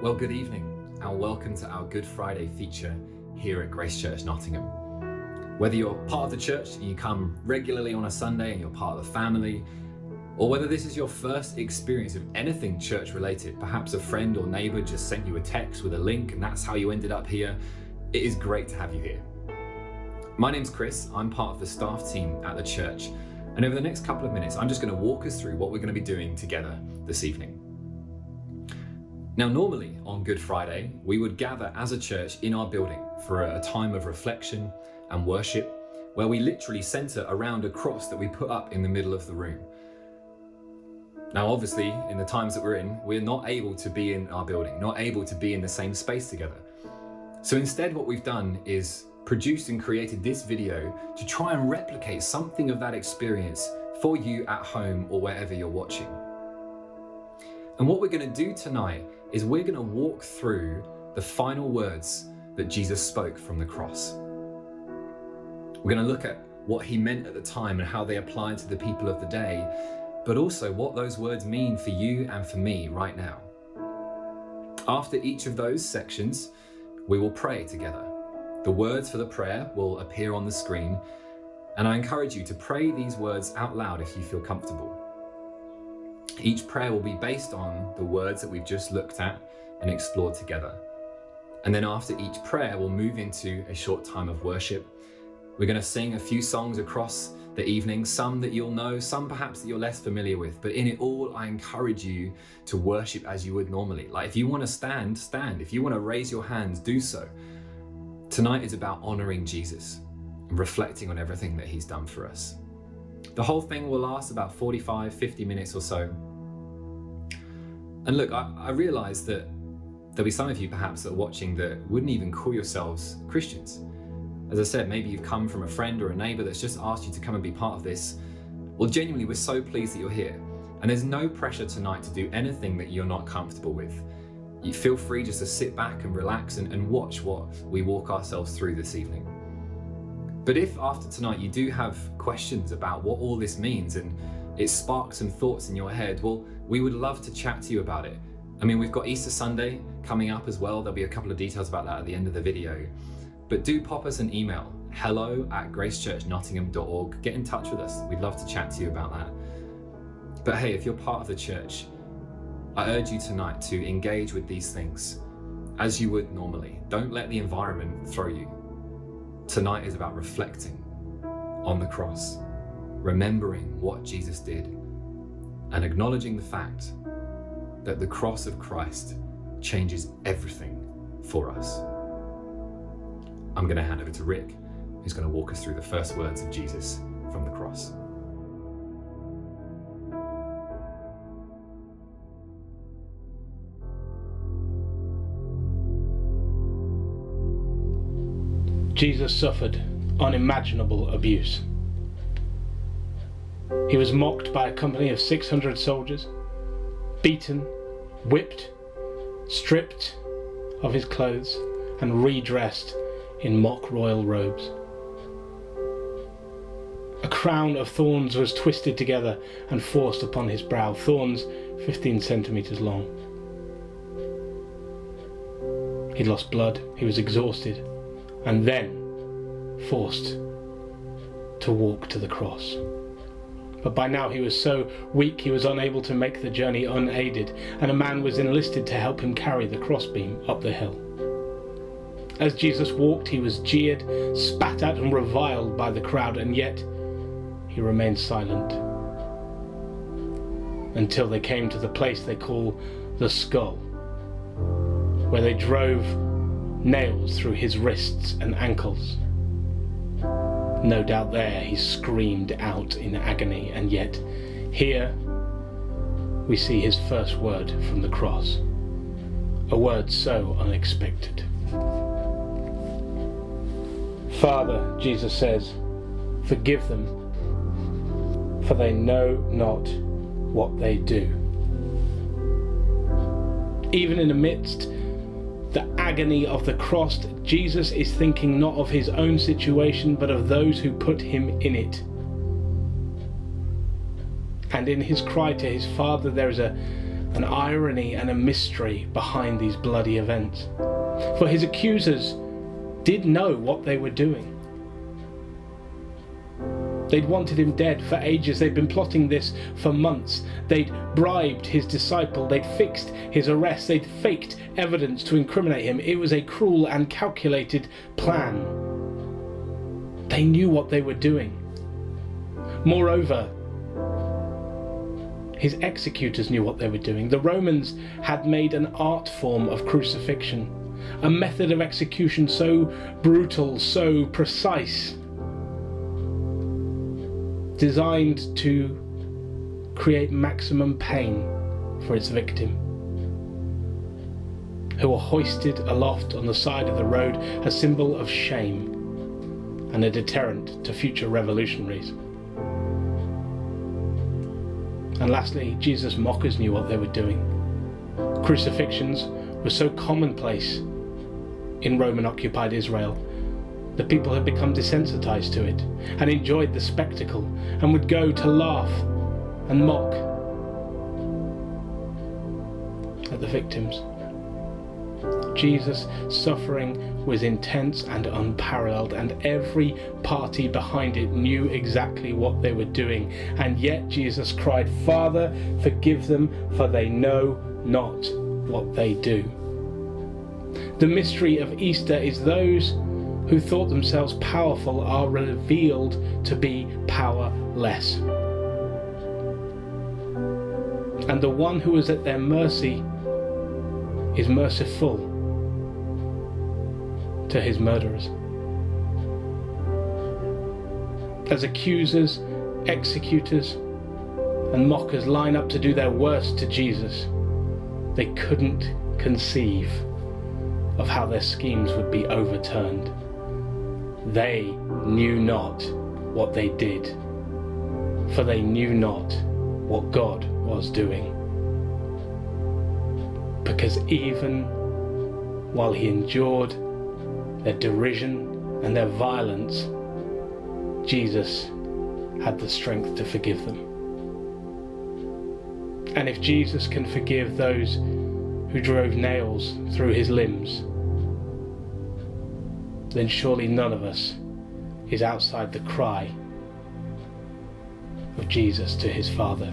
Well, good evening and welcome to our Good Friday feature here at Grace Church Nottingham. Whether you're part of the church and you come regularly on a Sunday and you're part of the family, or whether this is your first experience of anything church related, perhaps a friend or neighbour just sent you a text with a link and that's how you ended up here, it is great to have you here. My name's Chris, I'm part of the staff team at the church, and over the next couple of minutes I'm just going to walk us through what we're going to be doing together this evening. Now, normally on Good Friday, we would gather as a church in our building for a time of reflection and worship, where we literally centre around a cross that we put up in the middle of the room. Now, obviously, in the times that we're in, we're not able to be in our building, not able to be in the same space together. So instead, what we've done is produced and created this video to try and replicate something of that experience for you at home or wherever you're watching. And what we're going to do tonight is we're going to walk through the final words that Jesus spoke from the cross. We're going to look at what he meant at the time and how they applied to the people of the day, but also what those words mean for you and for me right now. After each of those sections, we will pray together. The words for the prayer will appear on the screen, and I encourage you to pray these words out loud if you feel comfortable. Each prayer will be based on the words that we've just looked at and explored together. And then after each prayer, we'll move into a short time of worship. We're going to sing a few songs across the evening, some that you'll know, some perhaps that you're less familiar with. But in it all, I encourage you to worship as you would normally. Like if you want to stand, stand. If you want to raise your hands, do so. Tonight is about honoring Jesus and reflecting on everything that he's done for us. The whole thing will last about 45, 50 minutes or so. And look, I realize that there'll be some of you perhaps that are watching that wouldn't even call yourselves Christians. As I said, maybe you've come from a friend or a neighbour that's just asked you to come and be part of this. Well, genuinely, we're so pleased that you're here. And there's no pressure tonight to do anything that you're not comfortable with. You feel free just to sit back and relax and watch what we walk ourselves through this evening. But if after tonight you do have questions about what all this means and it sparks some thoughts in your head, well, we would love to chat to you about it. I mean, we've got Easter Sunday coming up as well. There'll be a couple of details about that at the end of the video. But do pop us an email, hello@gracechurchnottingham.org. Get in touch with us. We'd love to chat to you about that. But hey, if you're part of the church, I urge you tonight to engage with these things as you would normally. Don't let the environment throw you. Tonight is about reflecting on the cross, remembering what Jesus did, and acknowledging the fact that the cross of Christ changes everything for us. I'm going to hand over to Rick, who's going to walk us through the first words of Jesus from the cross. Jesus suffered unimaginable abuse. He was mocked by a company of 600 soldiers, beaten, whipped, stripped of his clothes, and redressed in mock royal robes. A crown of thorns was twisted together and forced upon his brow, thorns 15 centimeters long. He lost blood, he was exhausted, and then forced to walk to the cross. But by now he was so weak he was unable to make the journey unaided, and a man was enlisted to help him carry the crossbeam up the hill. As Jesus walked, he was jeered, spat at and reviled by the crowd, and yet he remained silent until they came to the place they call the skull, where they drove nails through his wrists and ankles. No doubt there he screamed out in agony, and yet here we see his first word from the cross, a word so unexpected. Father, Jesus says, forgive them, for they know not what they do. Even in the midst the agony of the cross, Jesus is thinking not of his own situation, but of those who put him in it. And in his cry to his Father, there is a an irony and a mystery behind these bloody events. For his accusers did know what they were doing. They'd wanted him dead for ages. They'd been plotting this for months. They'd bribed his disciple. They'd fixed his arrest. They'd faked evidence to incriminate him. It was a cruel and calculated plan. They knew what they were doing. Moreover, his executors knew what they were doing. The Romans had made an art form of crucifixion, a method of execution so brutal, so precise, designed to create maximum pain for its victim, who were hoisted aloft on the side of the road, a symbol of shame and a deterrent to future revolutionaries. And lastly, Jesus' mockers knew what they were doing. Crucifixions were so commonplace in Roman-occupied Israel. The people had become desensitized to it and enjoyed the spectacle and would go to laugh and mock at the victims. Jesus' suffering was intense and unparalleled, and every party behind it knew exactly what they were doing. And yet Jesus cried, "Father, forgive them, for they know not what they do." The mystery of Easter is those who thought themselves powerful are revealed to be powerless. And the one who is at their mercy is merciful to his murderers. As accusers, executors, and mockers line up to do their worst to Jesus, they couldn't conceive of how their schemes would be overturned. They knew not what they did, for they knew not what God was doing. Because even while he endured their derision and their violence, Jesus had the strength to forgive them. And if Jesus can forgive those who drove nails through his limbs, then surely none of us is outside the cry of Jesus to his Father.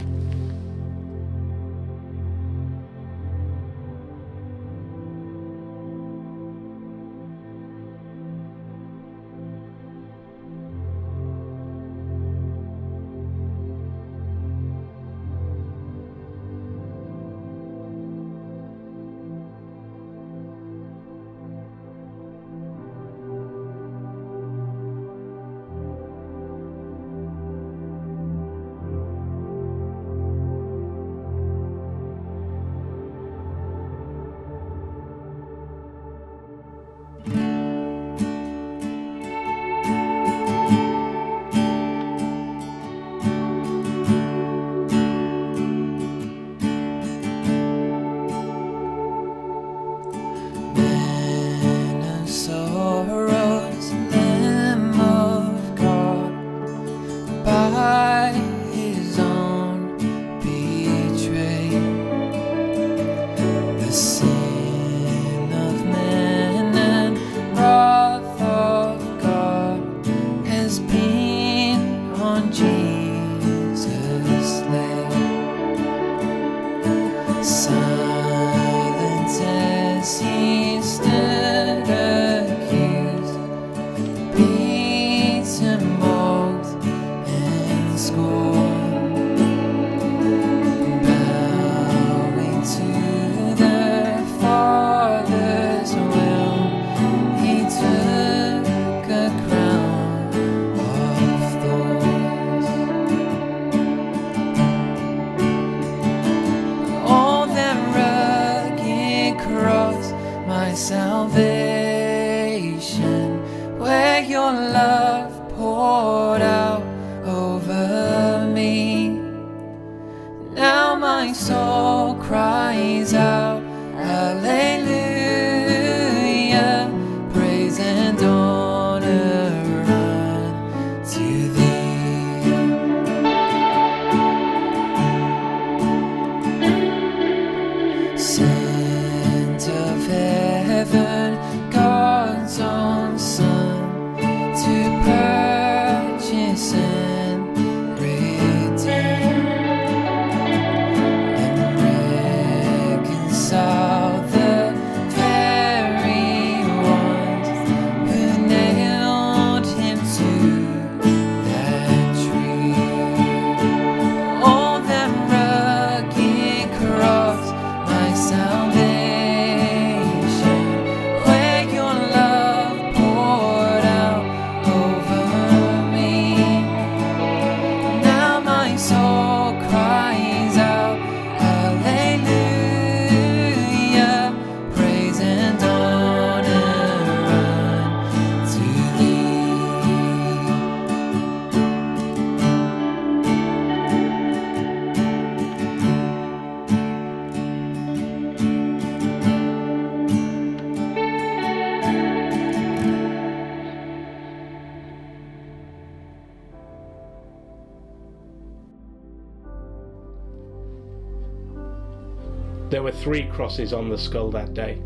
There were 3 crosses on the skull that day.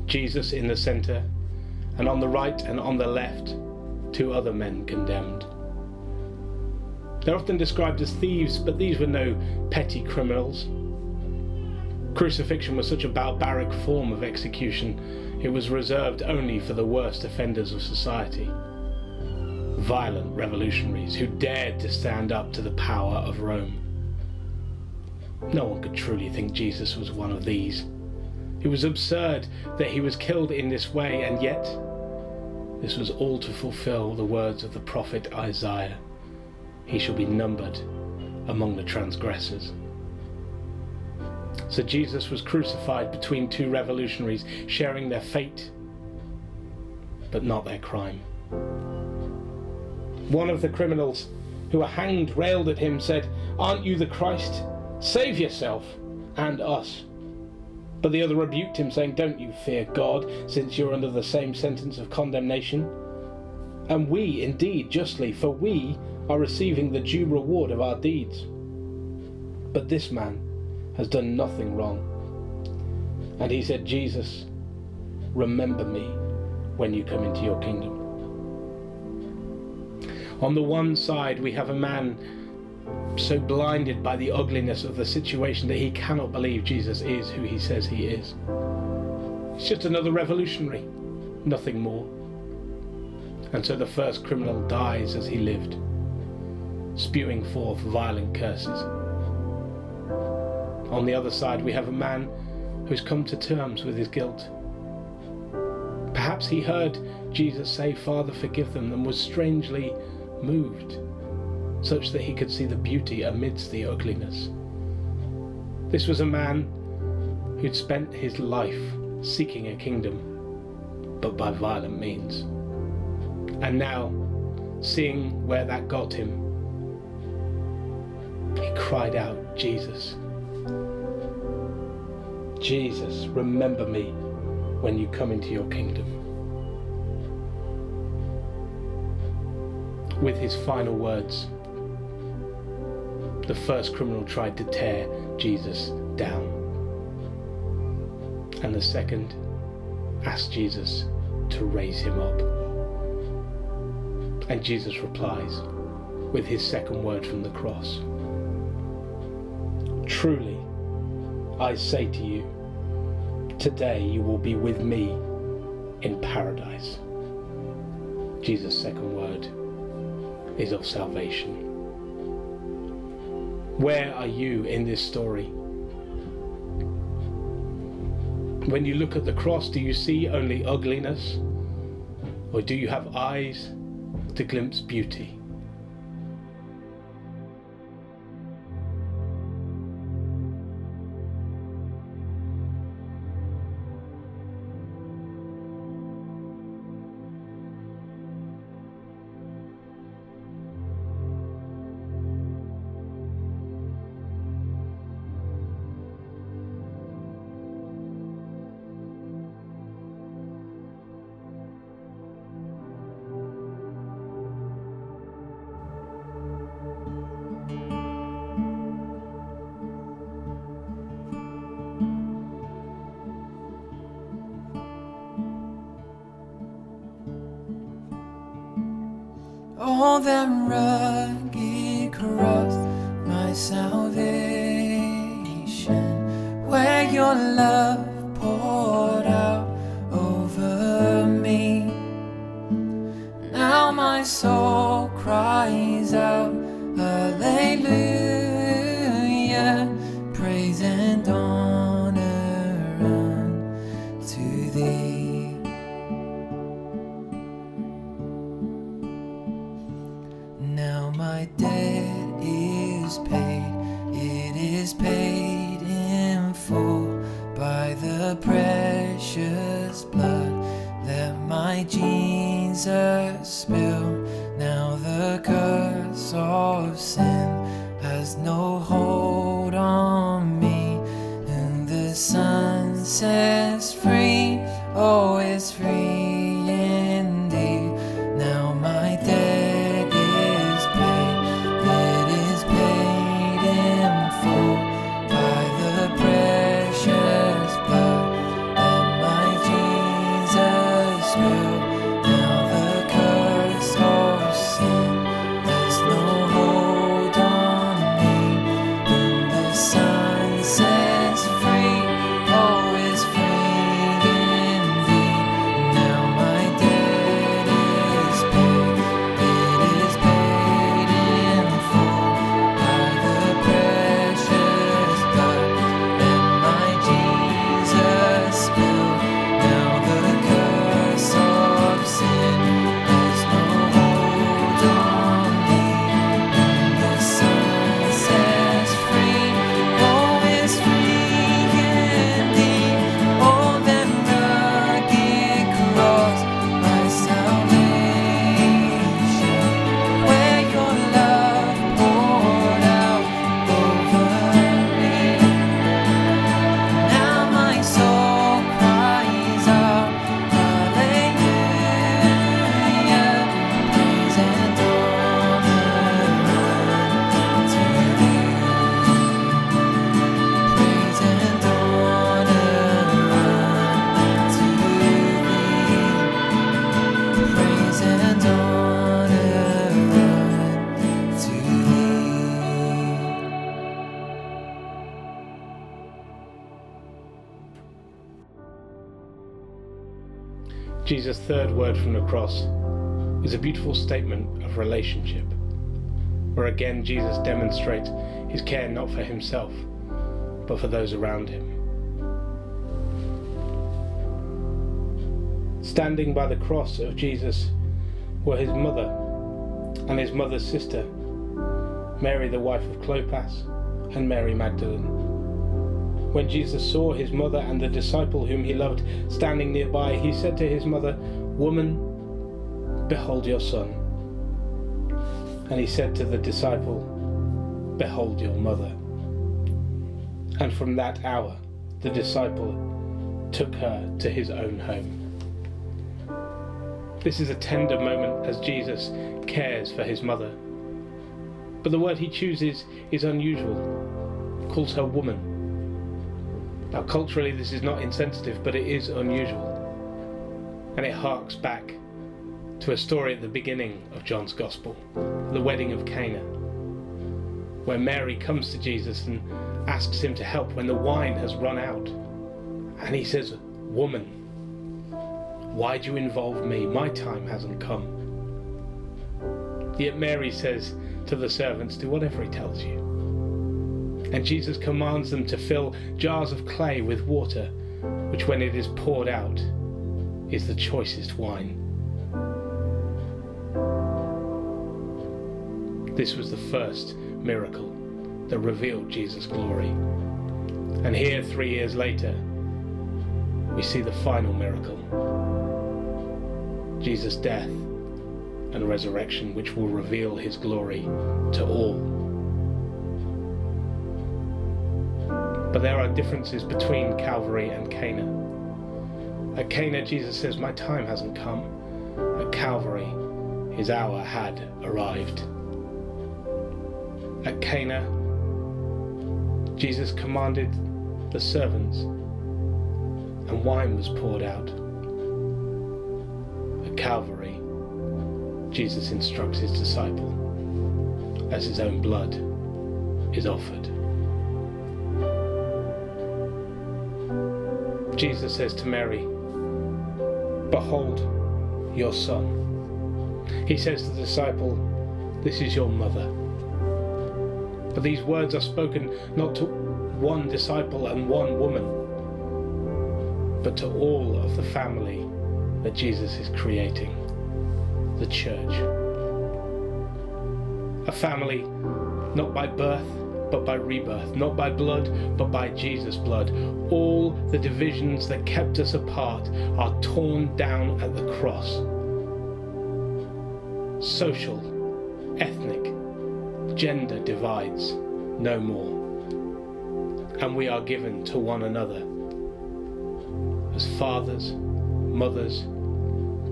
Jesus in the centre, and on the right and on the left, 2 other men condemned. They're often described as thieves, but these were no petty criminals. Crucifixion was such a barbaric form of execution, it was reserved only for the worst offenders of society. Violent revolutionaries who dared to stand up to the power of Rome. No one could truly think Jesus was one of these. It was absurd that he was killed in this way, and yet this was all to fulfill the words of the prophet Isaiah. He shall be numbered among the transgressors. So Jesus was crucified between 2 revolutionaries, sharing their fate, but not their crime. One of the criminals who were hanged railed at him, said, "Aren't you the Christ? Save yourself and us." But the other rebuked him, saying, "Don't you fear God, since you're under the same sentence of condemnation? And we, indeed, justly, for we are receiving the due reward of our deeds. But this man has done nothing wrong." And he said, "Jesus, remember me when you come into your kingdom." On the one side, we have a man so blinded by the ugliness of the situation that he cannot believe Jesus is who he says he is. He's just another revolutionary, nothing more. And so the first criminal dies as he lived, spewing forth violent curses. On the other side, we have a man who's come to terms with his guilt. Perhaps he heard Jesus say, "Father, forgive them," and was strangely moved, such that he could see the beauty amidst the ugliness. This was a man who'd spent his life seeking a kingdom, but by violent means. And now, seeing where that got him, he cried out, "Jesus, Jesus, remember me when you come into your kingdom." With his final words, the first criminal tried to tear Jesus down, and the second asked Jesus to raise him up. And Jesus replies with his second word from the cross, "Truly, I say to you, today you will be with me in paradise." Jesus' second word is of salvation. Where are you in this story? When you look at the cross, do you see only ugliness? Or do you have eyes to glimpse beauty? On that rugged cross, my salvation, where your love poured out over me. Now my soul cries out, Hallelujah, praise and honor unto thee. Now my debt is paid, it is paid in full by the precious blood that my Jesus spilled. Now the curse of sin has no hold on me, and the Son sets free, oh, it's free indeed. Now my debt it is paid in full by the prayer Jesus' third word from the cross is a beautiful statement of relationship, where again Jesus demonstrates his care not for himself, but for those around him. Standing by the cross of Jesus were his mother and his mother's sister, Mary the wife of Clopas and Mary Magdalene. When Jesus saw his mother and the disciple whom he loved standing nearby, he said to his mother, "Woman, behold your son." And he said to the disciple, "Behold your mother." And from that hour, the disciple took her to his own home. This is a tender moment as Jesus cares for his mother. But the word he chooses is unusual. He calls her woman. Now culturally this is not insensitive, but it is unusual. And it harks back to a story at the beginning of John's Gospel, the wedding of Cana, where Mary comes to Jesus and asks him to help when the wine has run out. And he says, "Woman, why do you involve me? My time hasn't come." Yet Mary says to the servants, "Do whatever he tells you." And Jesus commands them to fill jars of clay with water, which when it is poured out is the choicest wine. This was the first miracle that revealed Jesus' glory. And here, 3 years later, we see the final miracle, Jesus' death and resurrection, which will reveal his glory to all. But there are differences between Calvary and Cana. At Cana, Jesus says, "My time hasn't come." At Calvary, his hour had arrived. At Cana, Jesus commanded the servants, and wine was poured out. At Calvary, Jesus instructs his disciple as his own blood is offered. Jesus says to Mary, "Behold your son." He says to the disciple, "This is your mother." But these words are spoken not to one disciple and one woman, but to all of the family that Jesus is creating, the church. A family not by birth, but by rebirth, not by blood, but by Jesus' blood. All the divisions that kept us apart are torn down at the cross. Social, ethnic, gender divides no more. And we are given to one another as fathers, mothers,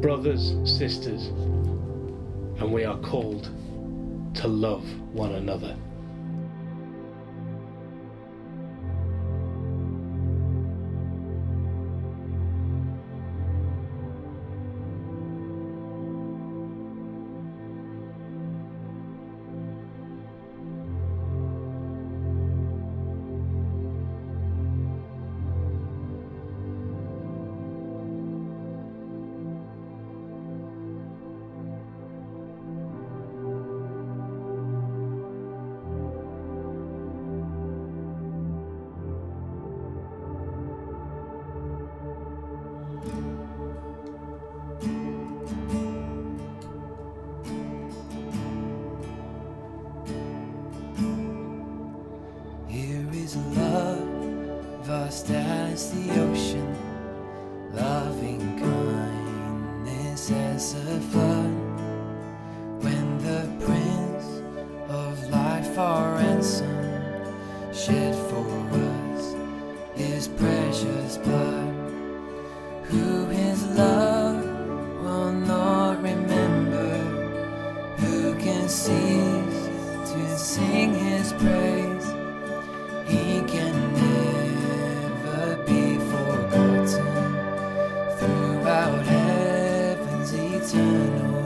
brothers, sisters, and we are called to love one another. Vast as the ocean, loving kindness as a flood. When the Prince of Life, our ransom, shed for us his precious blood, who his love will not remember, who can cease to sing his praise. He can never be forgotten throughout heaven's eternal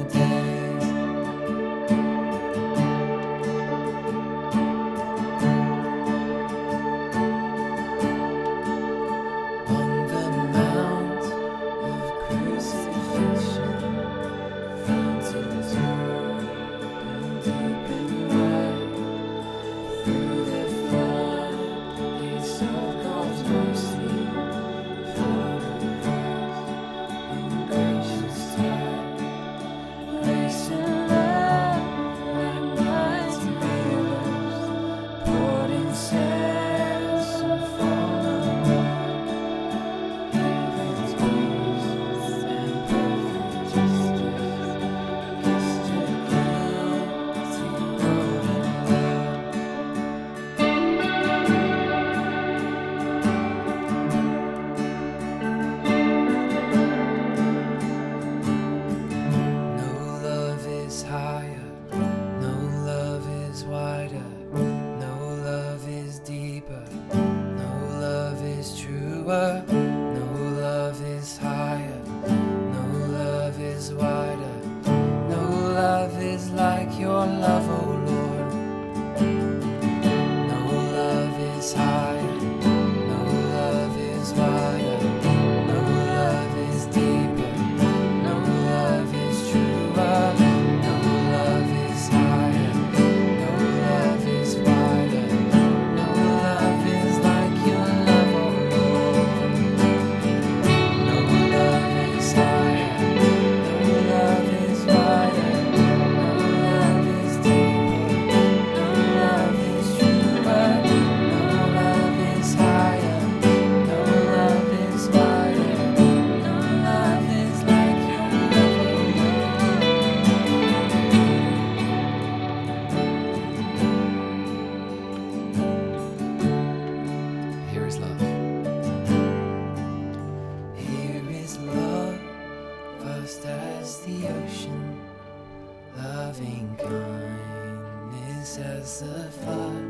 loving kindness as the flood,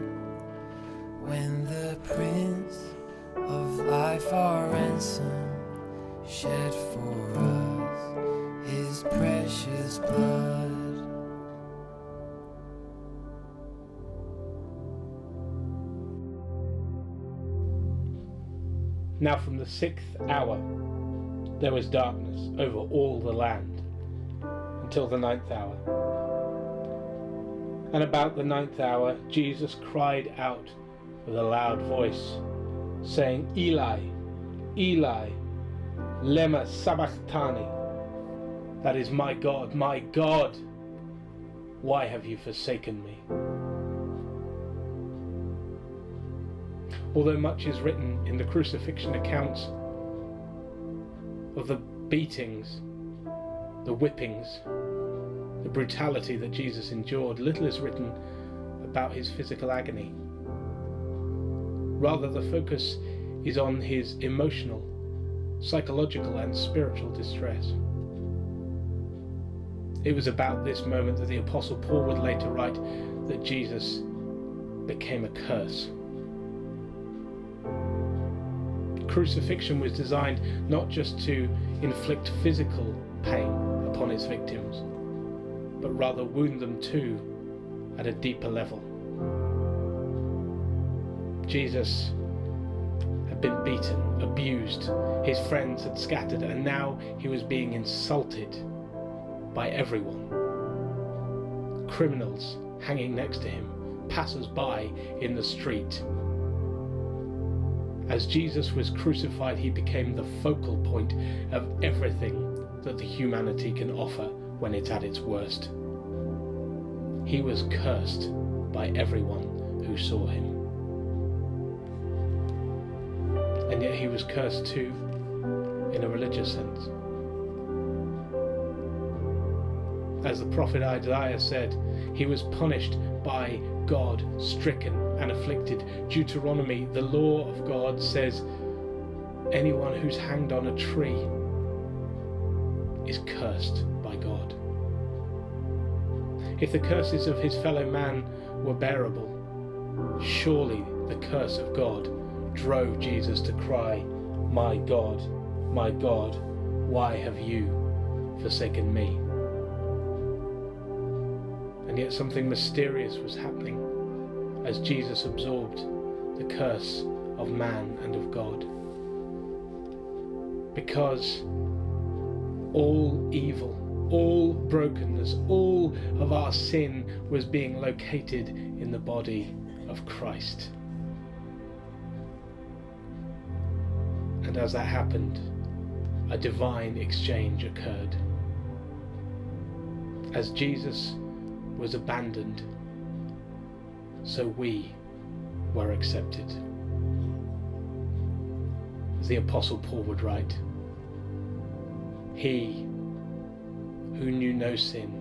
when the Prince of life our ransom shed for us his precious blood. Now from the 6th hour there was darkness over all the land until the 9th hour. And about the 9th hour Jesus cried out with a loud voice, saying, Eli, Eli, lema sabachthani. That is, my God, why have you forsaken me? Although much is written in the crucifixion accounts of the beatings, the whippings, the brutality that Jesus endured, little is written about his physical agony. Rather, the focus is on his emotional, psychological and spiritual distress. It was about this moment that the Apostle Paul would later write that Jesus became a curse. Crucifixion was designed not just to inflict physical pain upon its victims, but rather wound them too at a deeper level. Jesus had been beaten, abused, his friends had scattered, and now he was being insulted by everyone. Criminals hanging next to him, passers-by in the street. As Jesus was crucified, he became the focal point of everything that the humanity can offer when it's at its worst. He was cursed by everyone who saw him. And yet he was cursed too, in a religious sense. As the prophet Isaiah said, he was punished by God, stricken and afflicted. Deuteronomy, the law of God, says anyone who's hanged on a tree is cursed by God. If the curses of his fellow man were bearable, surely the curse of God drove Jesus to cry, my God, why have you forsaken me? And yet something mysterious was happening as Jesus absorbed the curse of man and of God. Because all evil, all brokenness, all of our sin was being located in the body of Christ. And as that happened, a divine exchange occurred. As Jesus was abandoned, so we were accepted. As the Apostle Paul would write, he who knew no sin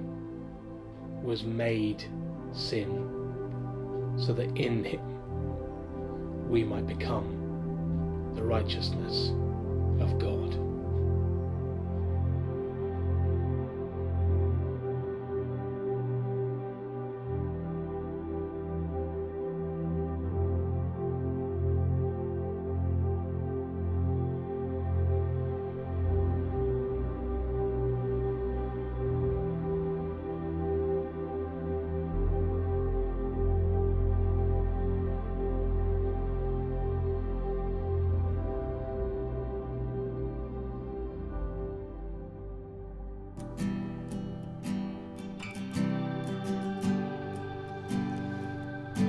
was made sin, so that in him we might become the righteousness of God.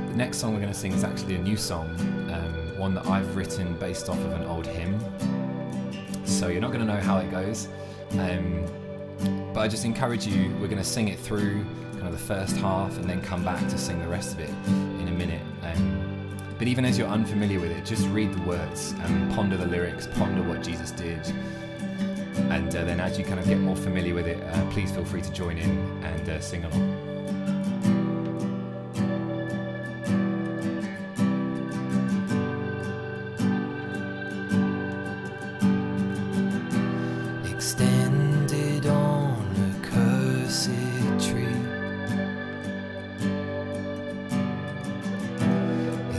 The next song we're going to sing is actually a new song, one that I've written based off of an old hymn. So you're not going to know how it goes, but I just encourage you, we're going to sing it through kind of the first half and then come back to sing the rest of it in a minute. But even as you're unfamiliar with it, just read the words and ponder the lyrics, ponder what Jesus did. And then as you kind of get more familiar with it, please feel free to join in and sing along. Extended on a cursed tree,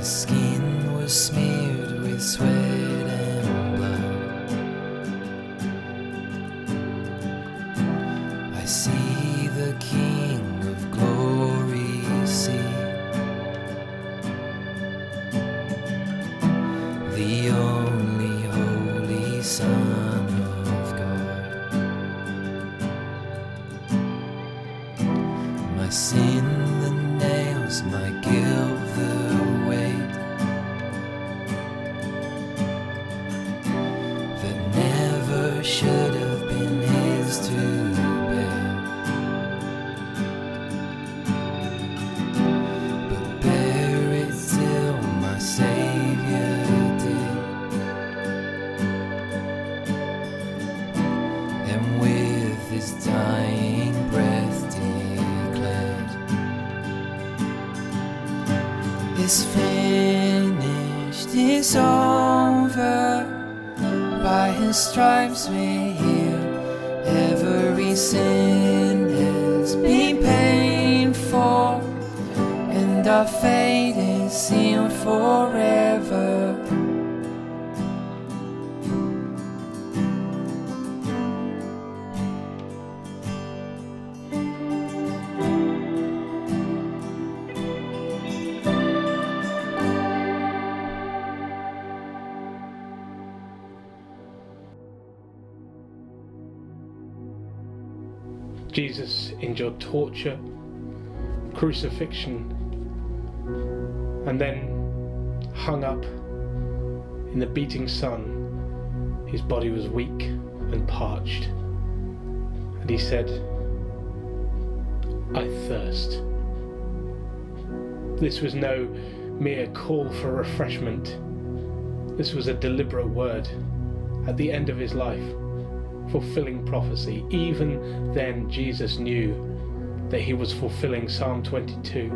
skin was smeared with sweat and blood. I see the King of Glory see, the only holy Son of God. My sin the nails, my guilt the weight that never should have been his to bear, but bear it till my Savior did, and with his dying breath declared, "It's finished, it's over. By his stripes we're healed. Every sin has been paid for, and our fate is sealed forever." Jesus endured torture, crucifixion, and then hung up in the beating sun. His body was weak and parched, and he said, "I thirst." This was no mere call for refreshment. This was a deliberate word at the end of his life, fulfilling prophecy. Even then Jesus knew that he was fulfilling Psalm 22,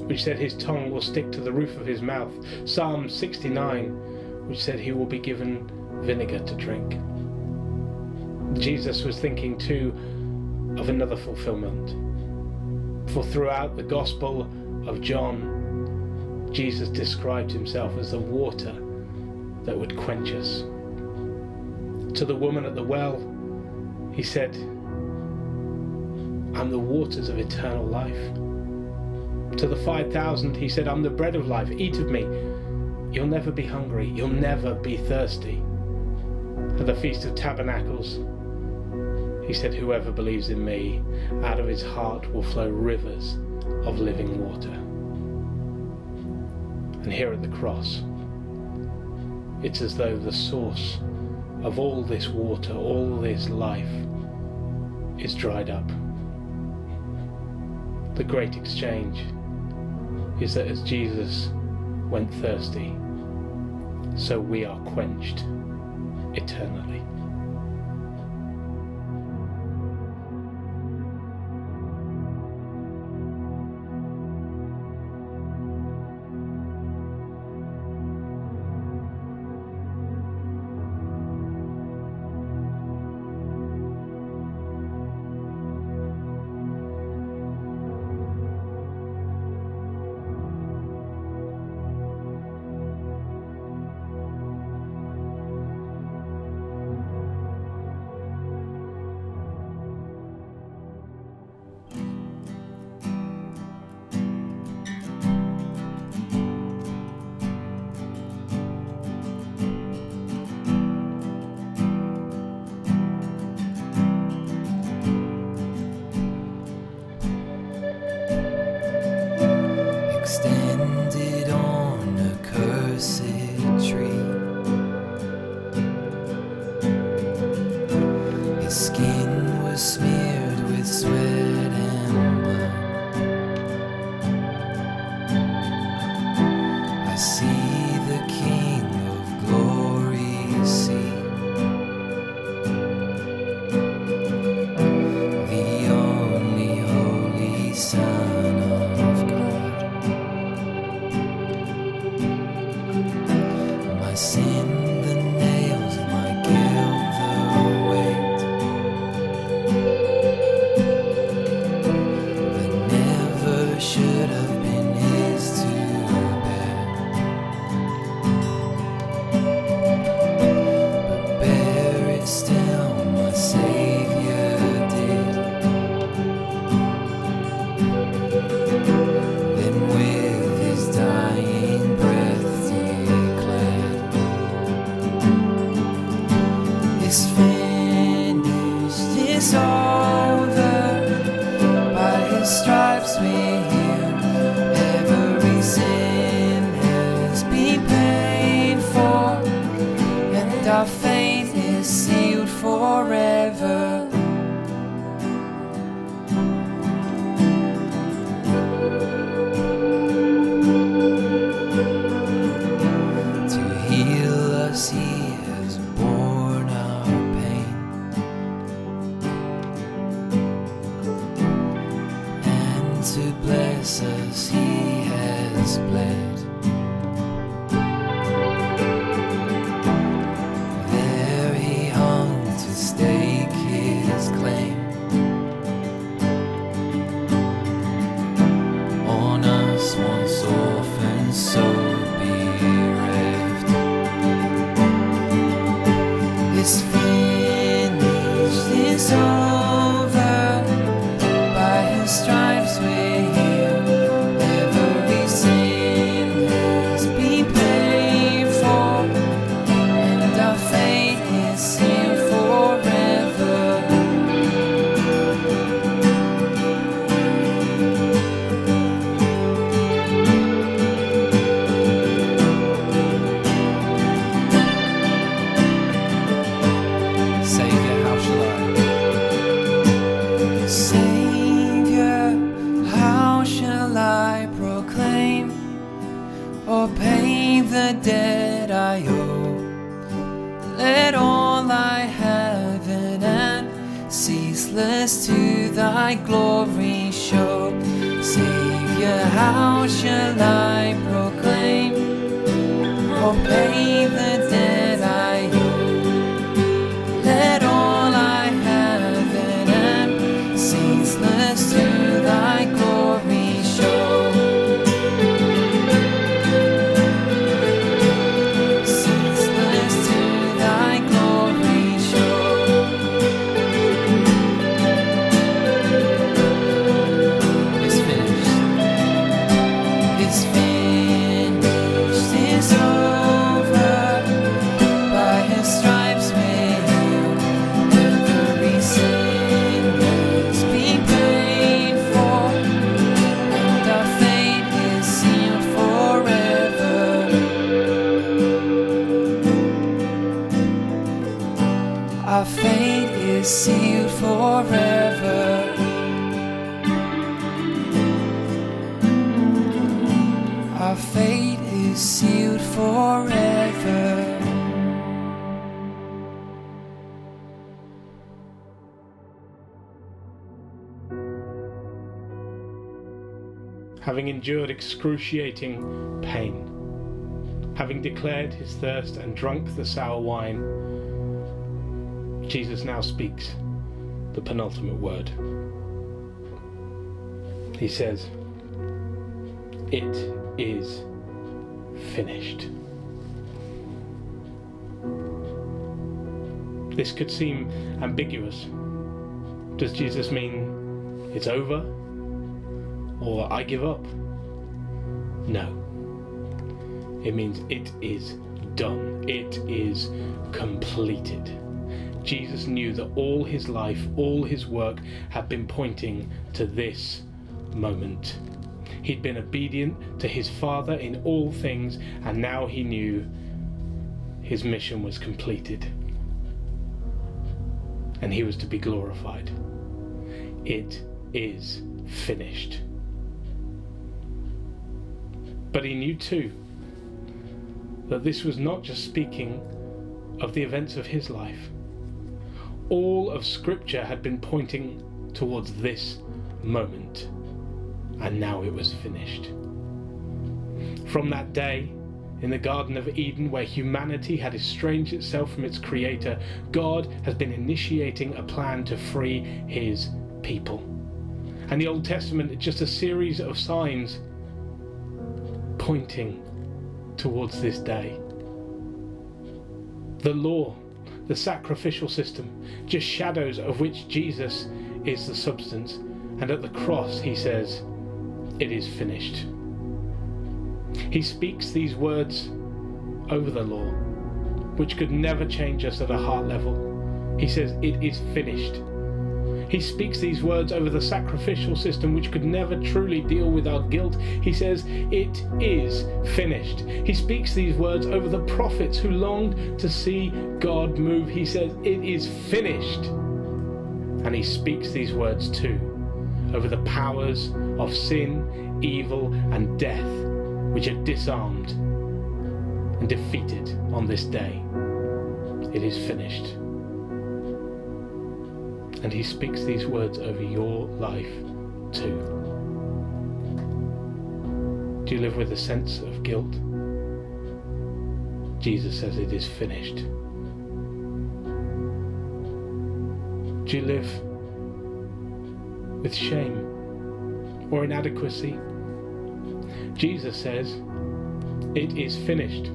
which said his tongue will stick to the roof of his mouth. Psalm 69, which said he will be given vinegar to drink. Jesus was thinking too of another fulfillment. For throughout the Gospel of John, Jesus described himself as the water that would quench us. To the woman at the well, he said, "I'm the waters of eternal life." To the 5,000, he said, "I'm the bread of life. Eat of me. You'll never be hungry. You'll never be thirsty." At the Feast of Tabernacles, he said, "Whoever believes in me, out of his heart will flow rivers of living water." And here at the cross, it's as though the source of all this water, all this life, is dried up. The great exchange is that as Jesus went thirsty, so we are quenched eternally. Extended on a cursed tree, his skin was smeared with sweat and blood. I see the King of Glory see, the only holy Son of God. My sin the nails, my guilt the weight and to bless us he has bled. There he hung to stake his claim on us once orphans, so bereft. It's finished, it's over. By his stripes we're healed. Every sin has been paid for, and our fate is sealed forever. Savior, how shall I? Savior, how shall I proclaim or pay the debt I owe? Let all I have and ceaseless to thy glory show. Savior, how shall I proclaim or pay the debt I owe? Let all I have and am ceaseless to thy glory show. Ceaseless to thy glory show. It's finished. It's finished. It's over. By his stripes we're healed. Every sin has been paid for, and our fate is sealed forever. Our fate is sealed forever. Our fate is sealed forever. Having endured excruciating pain, having declared his thirst and drunk the sour wine, Jesus now speaks the penultimate word. He says, "It is finished." This could seem ambiguous. Does Jesus mean it's over? Or I give up? No. It means it is done. It is completed. Jesus knew that all his life, all his work had been pointing to this moment. He'd been obedient to his Father in all things, and now he knew his mission was completed. And he was to be glorified. It is finished. But he knew too that this was not just speaking of the events of his life. All of Scripture had been pointing towards this moment, and now it was finished. From that day in the Garden of Eden, where humanity had estranged itself from its Creator, God has been initiating a plan to free his people. And the Old Testament is just a series of signs pointing towards this day. The law, the sacrificial system, just shadows of which Jesus is the substance. And at the cross he says, "It is finished." He speaks these words over the law, which could never change us at a heart level. He says, "It is finished." He speaks these words over the sacrificial system, which could never truly deal with our guilt. He says, "It is finished." He speaks these words over the prophets who longed to see God move. He says, "It is finished." And he speaks these words too over the powers of sin, evil, and death, which are disarmed and defeated on this day. It is finished. And he speaks these words over your life too. Do you live with a sense of guilt? Jesus says it is finished. Do you live with shame or inadequacy? Jesus says it is finished. Do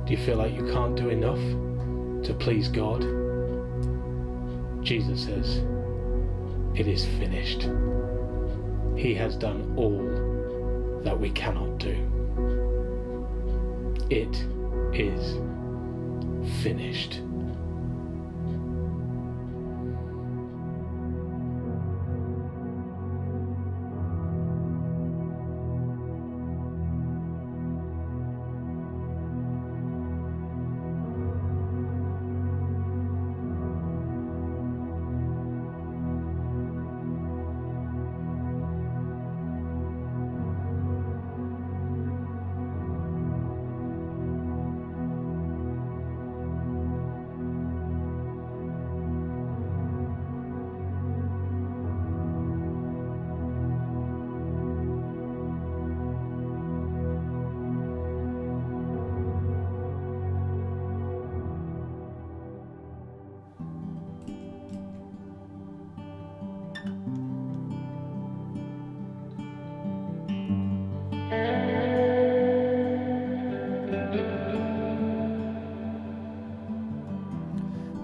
you feel like you can't do enough to please God? Jesus says it is finished. He has done all that we cannot do. It is finished.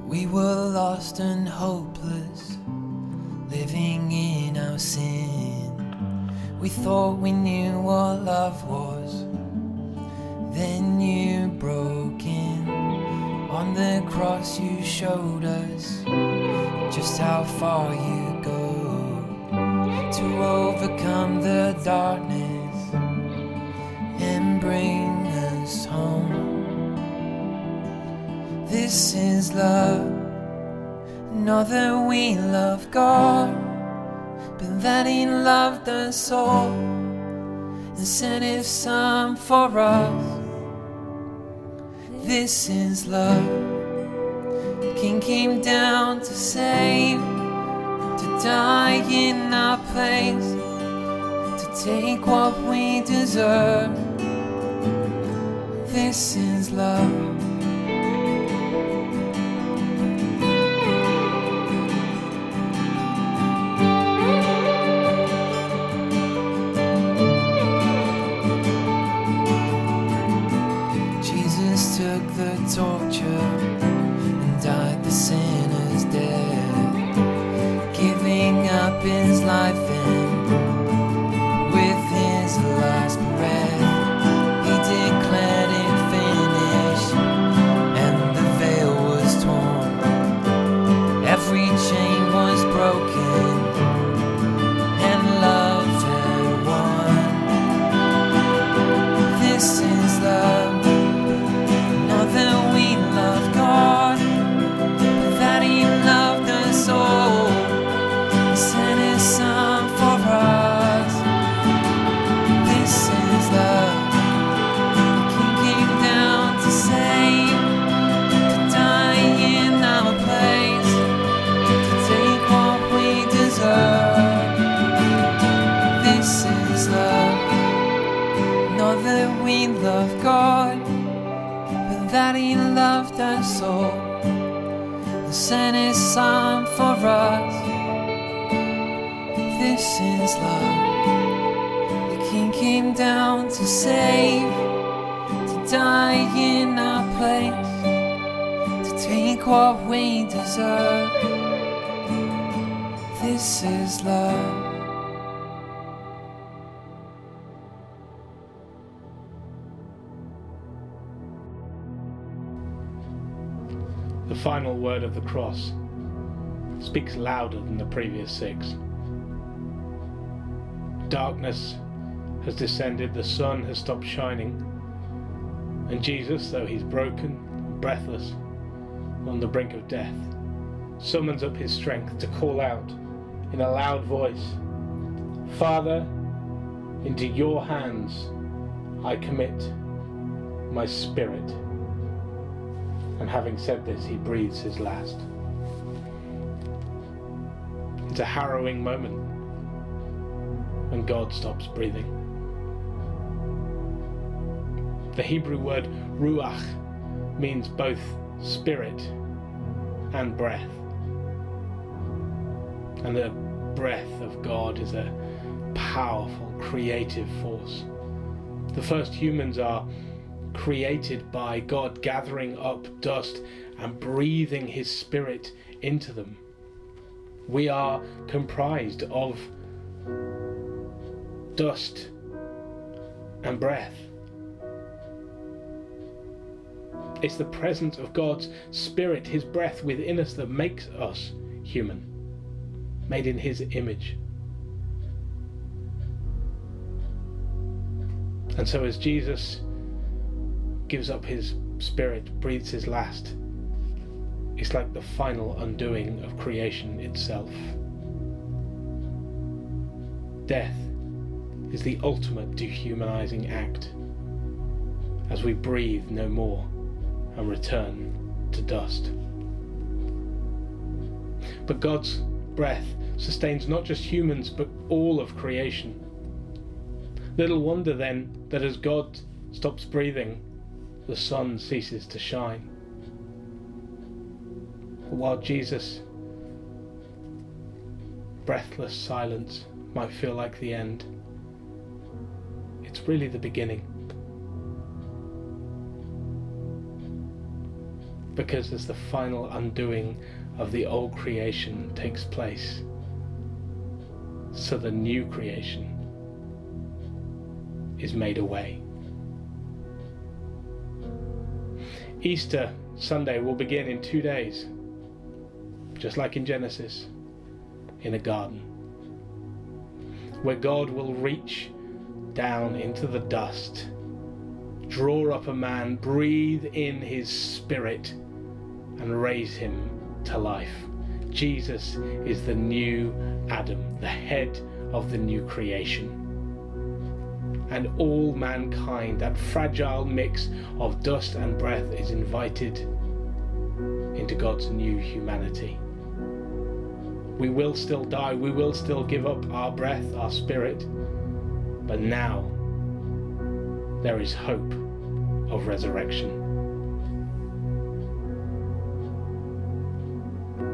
We were lost and hopeless, living in our sin. We thought we knew what love was, then you broke in. On the cross you showed us just how far you go to overcome the darkness and bring us home. This is love, not that we love God, but that He loved us all and sent His Son for us. This is love. The King came down to save, to die in our place, to take what we deserve. This is love. Took the torture and died the sinner's death, giving up His life and with His last breath He declared it finished, and the veil was torn, every chain was broken, and love had won. This is love. That we love God, but that He loved us all, sent His Son for us. This is love. The King came down to save, to die in our place, to take what we deserve. This is love. Not that we love God, that He loved us all and sent His Son for us. This is love. The King came down to save, to die in our place, to take what we deserve. This is love. The final word of the cross speaks louder than the previous 6. Darkness has descended, the sun has stopped shining, and Jesus, though He's broken, breathless, on the brink of death, summons up His strength to call out in a loud voice, "Father, into Your hands I commit my spirit." And having said this, He breathes His last. It's a harrowing moment. when God stops breathing. The Hebrew word ruach means both spirit and breath. And the breath of God is a powerful, creative force. The first humans are created by God gathering up dust and breathing his spirit into them. We are comprised of dust and breath. It's the presence of God's spirit, his breath within us, that makes us human, made in his image. And so as Jesus gives up his spirit, breathes his last, it's like the final undoing of creation itself. Death is the ultimate dehumanizing act, as we breathe no more and return to dust. But God's breath sustains not just humans, but all of creation. Little wonder then that as God stops breathing, the sun ceases to shine. But while Jesus' breathless silence might feel like the end, it's really the beginning. Because as the final undoing of the old creation takes place, so the new creation is made away. Easter Sunday will begin in 2 days, just like in Genesis, in a garden, where God will reach down into the dust, draw up a man, breathe in his spirit, and raise him to life. Jesus is the new Adam, the head of the new creation. And all mankind, that fragile mix of dust and breath, is invited into God's new humanity. We will still die, we will still give up our breath, our spirit, but now there is hope of resurrection.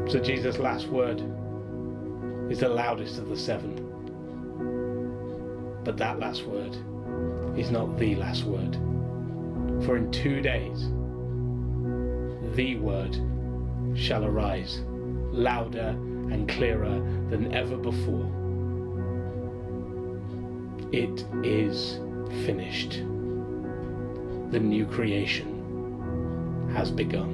So Jesus' last word is the loudest of the 7. But that last word is not the last word. For in 2 days, the word shall arise, louder and clearer than ever before. It is finished. The new creation has begun.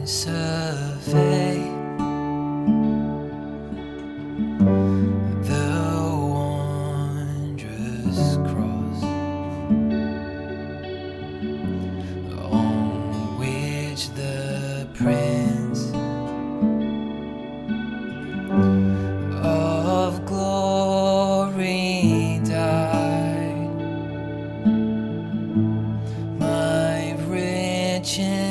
Survey the wondrous cross on which the Prince of Glory died, my riches